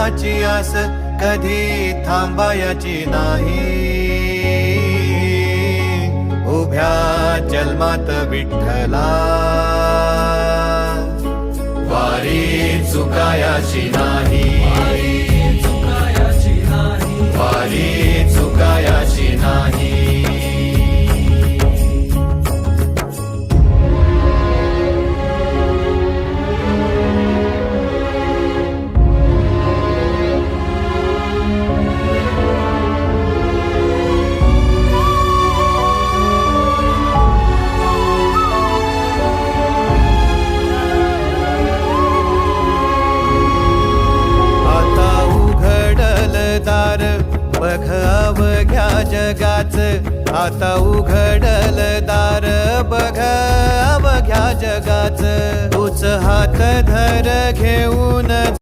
देवाची आस कधी थांबायची नाही. उभ्या जन्मात विठ्ठला वारी चुकायाची नाही. वारी चुकायाची नाही. बघ अवघ्या जगाच, आता उघडल दार बघ अवघ्या जगाच. तूच हात धर घेऊन